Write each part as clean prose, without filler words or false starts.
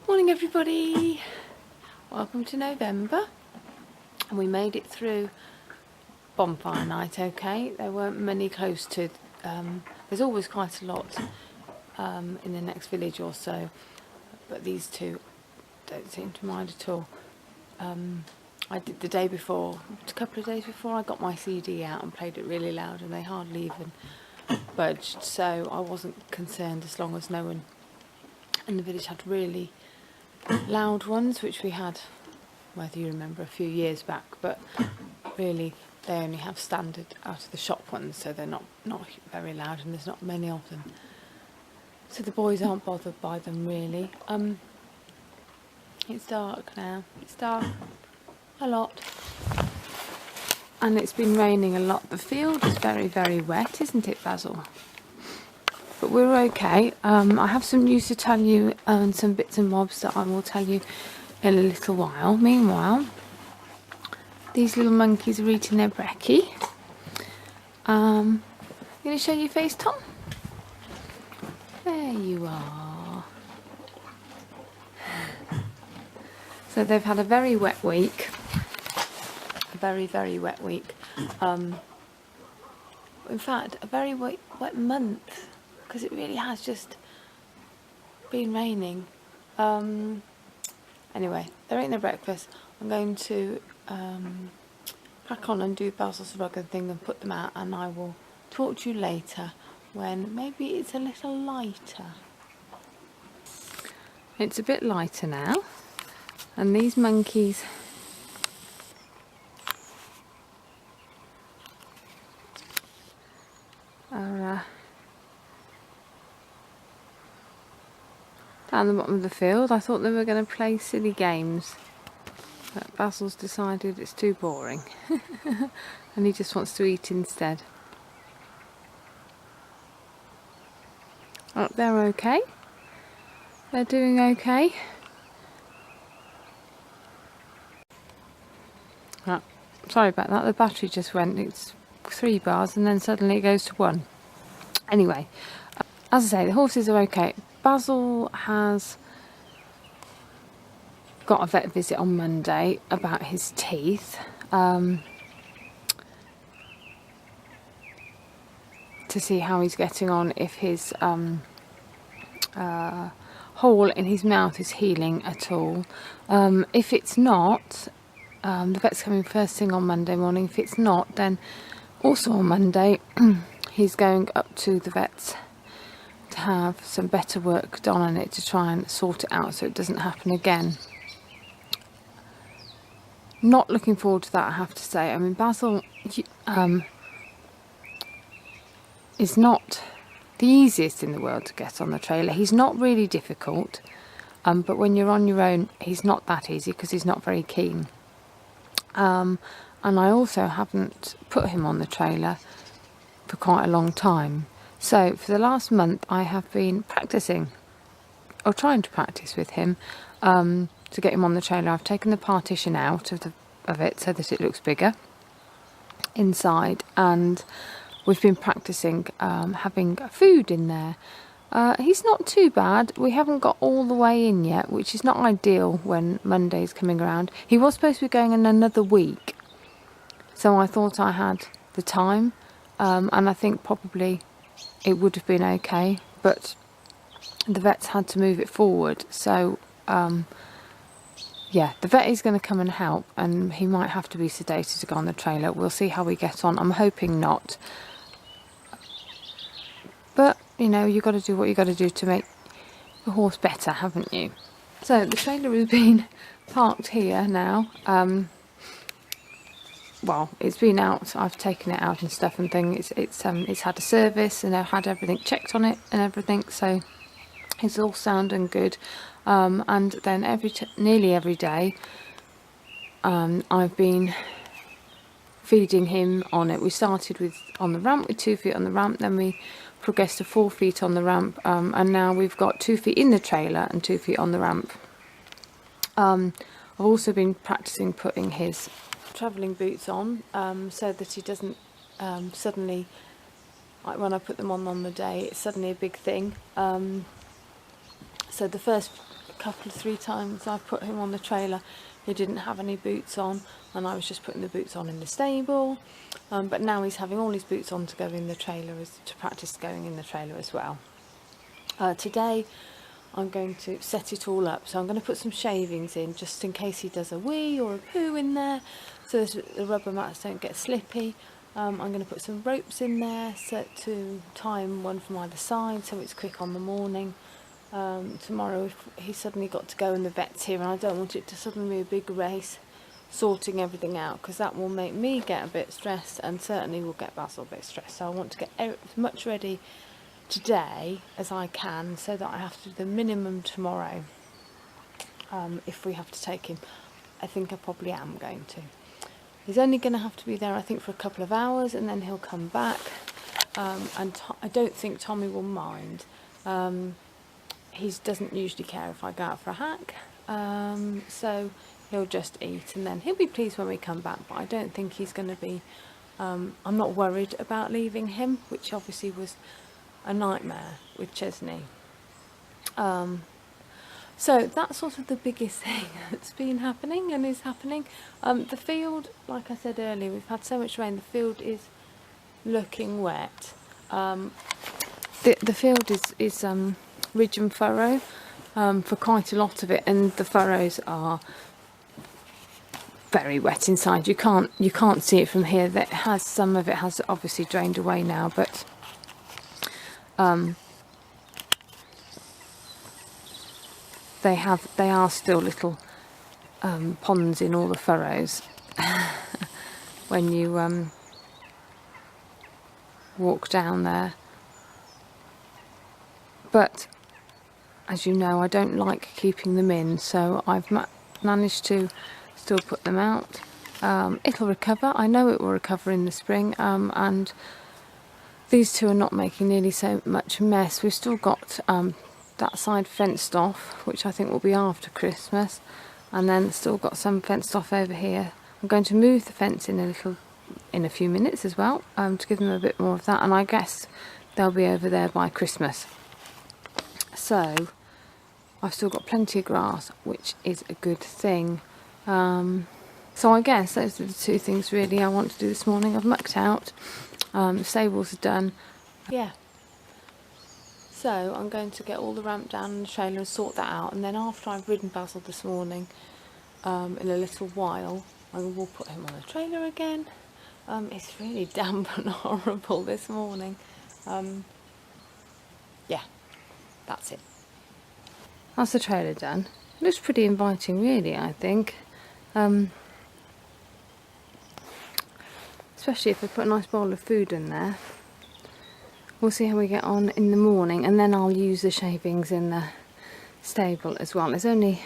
Morning everybody, welcome to November. And we made it through bonfire night okay. There weren't many close to, there's always quite a lot in the next village or so, but these two don't seem to mind at all. I did the day before, a couple of days before, I got my CD out and played it really loud and they hardly even budged, so I wasn't concerned as long as no one in the village had really loud ones, which we had, whether you remember, a few years back, but really they only have standard out of the shop ones, so they're not very loud and there's not many of them, so the boys aren't bothered by them really. It's dark now, it's dark a lot and it's been raining a lot. The field is very, very wet, isn't it, Basil? But we're okay. I have some news to tell you and some bits and bobs that I will tell you in a little while. Meanwhile, these little monkeys are eating their brekkie. You going to show your face, Tom? There you are. So they've had a very wet week. A very, very wet week. In fact, a very wet month, because it really has just been raining. Anyway, they're eating their breakfast. I'm going to crack on and do Basil's rug and thing and put them out, and I will talk to you later when maybe it's a little lighter. It's a bit lighter now, and these monkeys are down the bottom of the field. I thought they were going to play silly games, but Basil's decided it's too boring and he just wants to eat instead. Oh, they're okay. They're doing okay. Oh, sorry about that, the battery just went. It's 3 bars and then suddenly it goes to 1. Anyway, as I say, the horses are okay. Basil has got a vet visit on Monday about his teeth, to see how he's getting on, if his hole in his mouth is healing at all. If it's not, the vet's coming first thing on Monday morning. If it's not, then also on Monday he's going up to the vet's to have some better work done on it to try and sort it out so it doesn't happen again. Not looking forward to that, I have to say. I mean, Basil is not the easiest in the world to get on the trailer. He's not really difficult, but when you're on your own he's not that easy because he's not very keen. And I also haven't put him on the trailer for quite a long time. So for the last month I have been practicing, or trying to practice with him, to get him on the trailer. I've taken the partition out of it so that it looks bigger inside, and we've been practicing having food in there. He's not too bad. We haven't got all the way in yet, which is not ideal when Monday's coming around. He was supposed to be going in another week, so I thought I had the time, and I think probably it would have been okay, but the vet's had to move it forward, so yeah, the vet is going to come and help, and he might have to be sedated to go on the trailer. We'll see how we get on. I'm hoping not, but you know, you've got to do what you've got to do to make the horse better, haven't you? So the trailer has been parked here now. Well, it's been out. I've taken it out and stuff and things. It's had a service and I've had everything checked on it and everything, so it's all sound and good. And then nearly every day, I've been feeding him on it. We started with on the ramp with 2 feet on the ramp, then we progressed to 4 feet on the ramp, and now we've got 2 feet in the trailer and 2 feet on the ramp. I've also been practicing putting his travelling boots on, so that he doesn't suddenly, like when I put them on the day, it's suddenly a big thing. So the first 3 times I've put him on the trailer, he didn't have any boots on, and I was just putting the boots on in the stable. But now he's having all his boots on to go in the trailer, to practice going in the trailer as well. Today I'm going to set it all up, so I'm going to put some shavings in just in case he does a wee or a poo in there, so the rubber mats don't get slippy. I'm going to put some ropes in there set to tie him one from either side so it's quick on the morning. Tomorrow if he suddenly got to go and the vet's here, and I don't want it to suddenly be a big race sorting everything out, because that will make me get a bit stressed and certainly will get Basil a bit stressed. So I want to get as much ready today as I can so that I have to do the minimum tomorrow. If we have to take him, I think I probably am going to. He's only going to have to be there, I think, for a couple of hours, and then he'll come back. And I don't think Tommy will mind. He doesn't usually care if I go out for a hack, so he'll just eat, and then he'll be pleased when we come back. But I don't think he's going to be. I'm not worried about leaving him, which obviously was a nightmare with Chesney. So that's sort of the biggest thing that's been happening and is happening. The field, like I said earlier, we've had so much rain, the field is looking wet. The field is ridge and furrow for quite a lot of it, and the furrows are very wet inside. You can't see it from here. Some of it has obviously drained away now, but they are still little ponds in all the furrows when you walk down there. But as you know, I don't like keeping them in, so I've managed to still put them out. It'll recover. I know it will recover in the spring, and these two are not making nearly so much mess. We've still got that side fenced off, which I think will be after Christmas, and then still got some fenced off over here. I'm going to move the fence in a few minutes as well, to give them a bit more of that, and I guess they'll be over there by Christmas. So I've still got plenty of grass, which is a good thing. So I guess those are the two things really I want to do this morning. I've mucked out, the stables are done. Yeah. So I'm going to get all the ramp down in the trailer and sort that out, and then after I've ridden Basil this morning, in a little while, I will put him on the trailer again. It's really damp and horrible this morning. Yeah, that's it. That's the trailer done. It looks pretty inviting really, I think. Especially if I put a nice bowl of food in there. We'll see how we get on in the morning, and then I'll use the shavings in the stable as well. There's only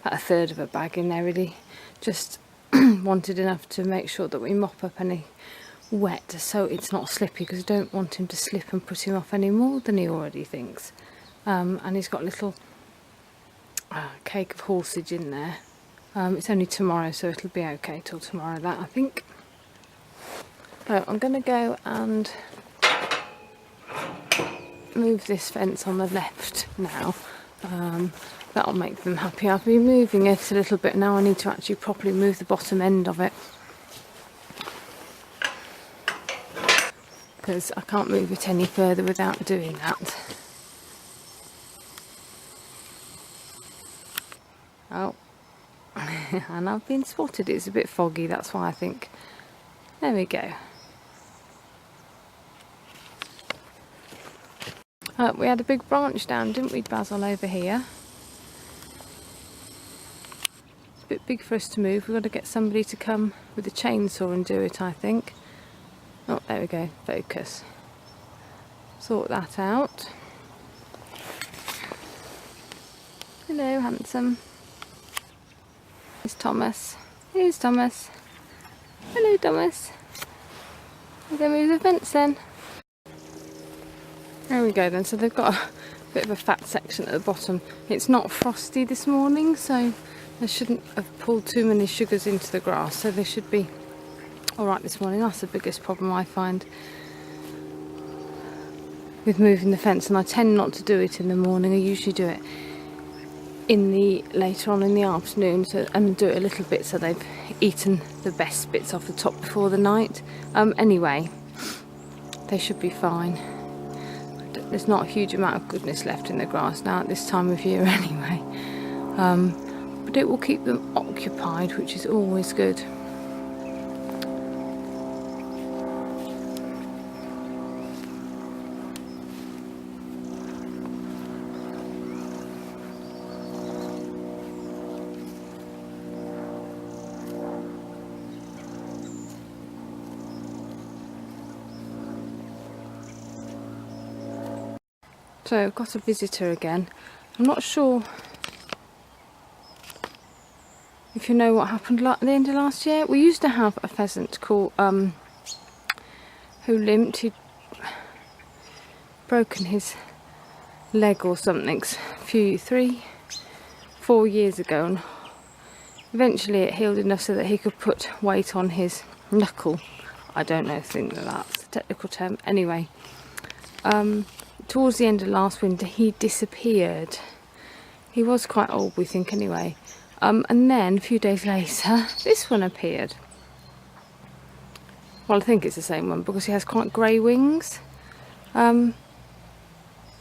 about a third of a bag in there really. Just wanted enough to make sure that we mop up any wet so it's not slippy, because I don't want him to slip and put him off any more than he already thinks. And he's got a little cake of horseage in there. It's only tomorrow, so it'll be okay till tomorrow, that I think. So I'm going to go and move this fence on the left now. That'll make them happy. I've been moving it a little bit now. I need to actually properly move the bottom end of it, because I can't move it any further without doing that. Oh, and I've been spotted. It's a bit foggy, that's why I think. There we go. We had a big branch down, didn't we, Basil, over here? It's a bit big for us to move. We've got to get somebody to come with a chainsaw and do it, I think. Oh, there we go. Focus. Sort that out. Hello, handsome. Here's Thomas. Here's Thomas. Hello, Thomas. We're going to move the fence then. There we go then. So they've got a bit of a fat section at the bottom. It's not frosty this morning, so they shouldn't have pulled too many sugars into the grass, so they should be alright this morning. That's the biggest problem I find with moving the fence, and I tend not to do it in the morning. I usually do it later on in the afternoon, and do it a little bit so they've eaten the best bits off the top before the night. Anyway, they should be fine. There's not a huge amount of goodness left in the grass now at this time of year anyway, but it will keep them occupied, which is always good. So I've got a visitor again. I'm not sure if you know what happened at the end of last year. We used to have a pheasant called who limped. He'd broken his leg or something 4 years ago, and eventually it healed enough so that he could put weight on his knuckle. I don't know if that's the technical term. Anyway, towards the end of last winter he disappeared. He was quite old, we think, anyway. And then a few days later this one appeared. Well, I think it's the same one because he has quite grey wings.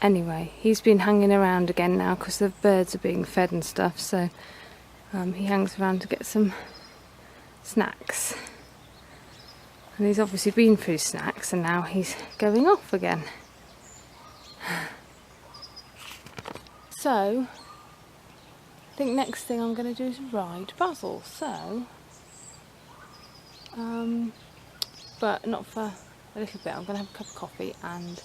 Anyway, he's been hanging around again now because the birds are being fed and stuff, so he hangs around to get some snacks. And he's obviously been through snacks and now he's going off again. So I think next thing I'm going to do is ride Basil. So but not for a little bit. I'm going to have a cup of coffee and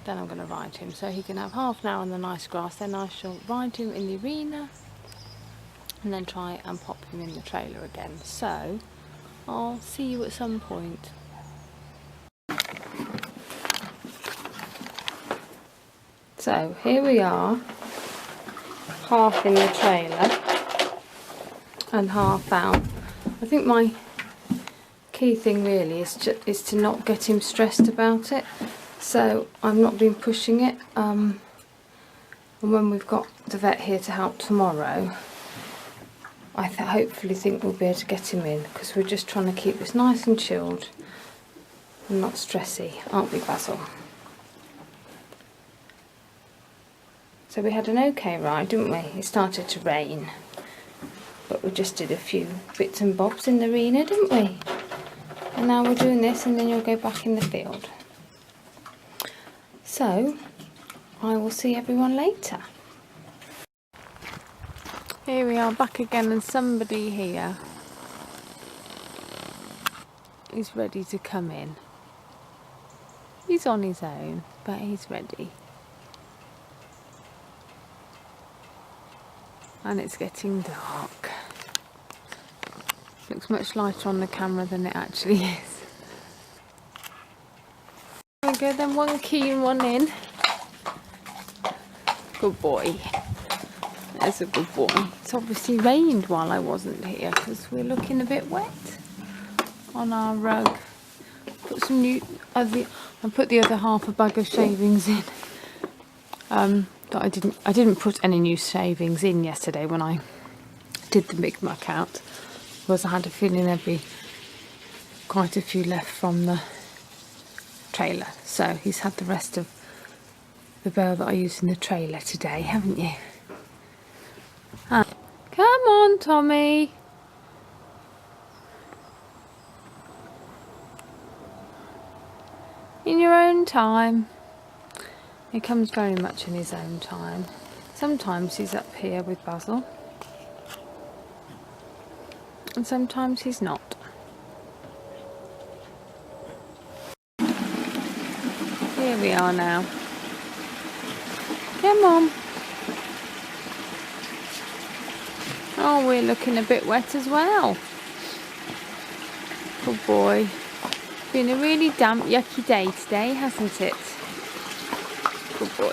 then I'm going to ride him, so he can have half an hour on the nice grass. Then I shall ride him in the arena and then try and pop him in the trailer again. So I'll see you at some point. So here we are, half in the trailer and half out. I think my key thing really is to not get him stressed about it. So I've not been pushing it. And when we've got the vet here to help tomorrow, I hopefully think we'll be able to get him in, because we're just trying to keep this nice and chilled and not stressy, aren't we, Basil? So we had an okay ride, didn't we? It started to rain, but we just did a few bits and bobs in the arena, didn't we? And now we're doing this, and then you'll go back in the field. So I will see everyone later. Here we are back again, and somebody here is ready to come in. He's on his own, but he's ready. And it's getting dark. Looks much lighter on the camera than it actually is. There we go then, one key and one in. Good boy. That's a good boy. It's obviously rained while I wasn't here because we're looking a bit wet on our rug. Put some new, I put the other half a bag of shavings in. That I didn't put any new shavings in yesterday when I did the Big Muck out, because I had a feeling there'd be quite a few left from the trailer. So he's had the rest of the bale that I used in the trailer today, haven't you? Come on, Tommy. In your own time. He comes very much in his own time. Sometimes he's up here with Basil, and sometimes he's not. Here we are now. Come on. Oh, we're looking a bit wet as well. Good boy. Been a really damp, yucky day today, hasn't it? Good boy.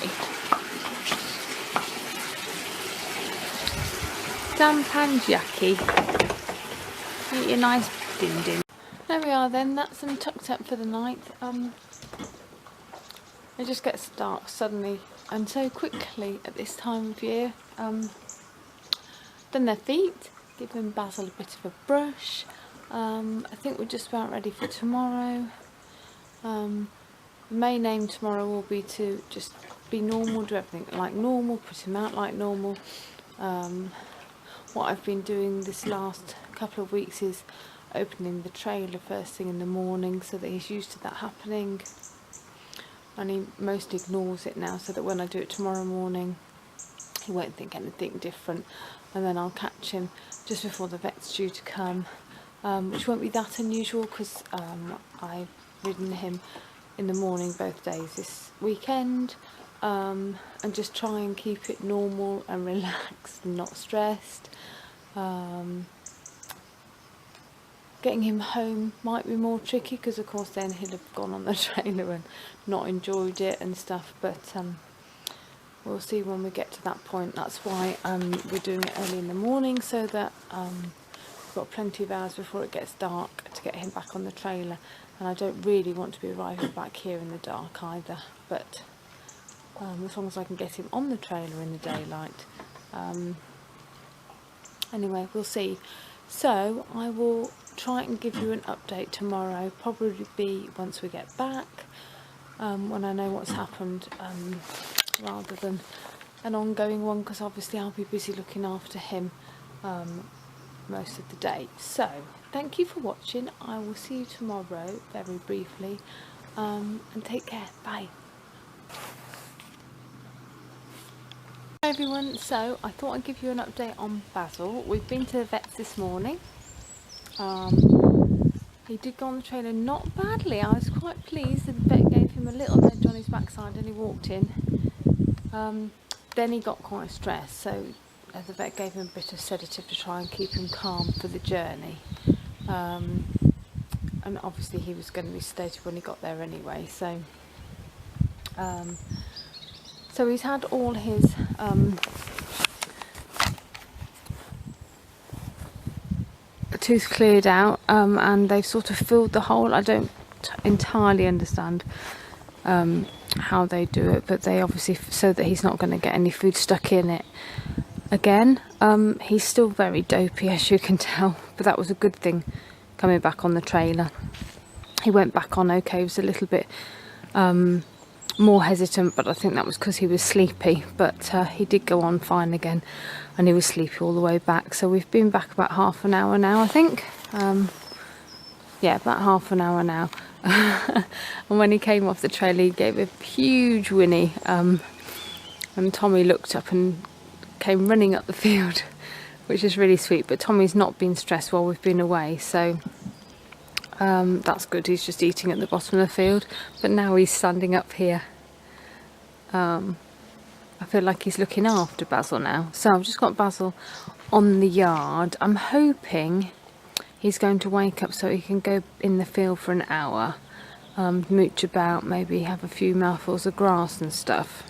Damp and yucky. Eat a nice din-din. There we are then, that's them tucked up for the night. It just gets dark suddenly and so quickly at this time of year. done their feet, given Basil a bit of a brush. I think we're just about ready for tomorrow. The main aim tomorrow will be to just be normal, do everything like normal, put him out like normal. What I've been doing this last couple of weeks is opening the trailer first thing in the morning so that he's used to that happening, and he mostly ignores it now, so that when I do it tomorrow morning he won't think anything different, and then I'll catch him just before the vet's due to come, which won't be that unusual because I've ridden him in the morning both days this weekend, and just try and keep it normal and relaxed and not stressed. Getting him home might be more tricky because of course then he'll have gone on the trailer and not enjoyed it and stuff, but we'll see when we get to that point. That's why we're doing it early in the morning, so that we've got plenty of hours before it gets dark to get him back on the trailer, and I don't really want to be arriving back here in the dark either, but as long as I can get him on the trailer in the daylight. Anyway, we'll see. So I will try and give you an update tomorrow, probably be once we get back, when I know what's happened, rather than an ongoing one, because obviously I'll be busy looking after him most of the day. So thank you for watching. I will see you tomorrow very briefly, and take care. Bye. Hi everyone, so I thought I'd give you an update on Basil. We've been to the vets this morning. He did go on the trailer not badly. I was quite pleased. The vet gave him a little nudge on his backside and he walked in. Then he got quite stressed, so the vet gave him a bit of sedative to try and keep him calm for the journey. And obviously he was going to be sedated when he got there anyway, so so he's had all his tooth cleared out, and they've sort of filled the hole. I don't entirely understand how they do it, but they obviously, so that he's not going to get any food stuck in it again. He's still very dopey, as you can tell, but that was a good thing coming back on the trailer. He went back on okay. He was a little bit more hesitant, but I think that was because he was sleepy, but he did go on fine again, and he was sleepy all the way back. So we've been back about half an hour now, I think. Yeah, about half an hour now. And when he came off the trailer he gave a huge whinny, and Tommy looked up and came running up the field, which is really sweet. But Tommy's not been stressed while we've been away, so that's good. He's just eating at the bottom of the field, but now he's standing up here. I feel like he's looking after Basil now. So I've just got Basil on the yard. I'm hoping he's going to wake up so he can go in the field for an hour, mooch about, maybe have a few mouthfuls of grass and stuff.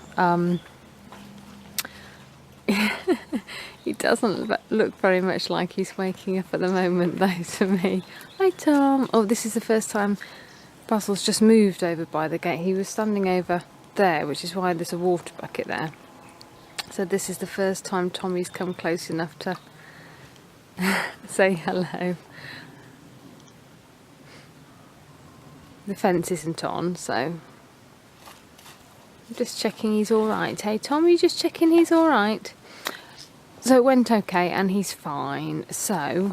He doesn't look very much like he's waking up at the moment though to me. Hi Tom! Oh, this is the first time Basil's just moved over by the gate. He was standing over there, which is why there's a water bucket there. So this is the first time Tommy's come close enough to say hello. The fence isn't on, so I'm just checking he's alright. Hey Tommy, just checking he's alright. So it went okay and he's fine. So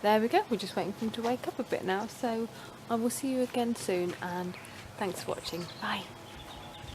there we go. We're just waiting for him to wake up a bit now. So I will see you again soon, and thanks for watching. Bye.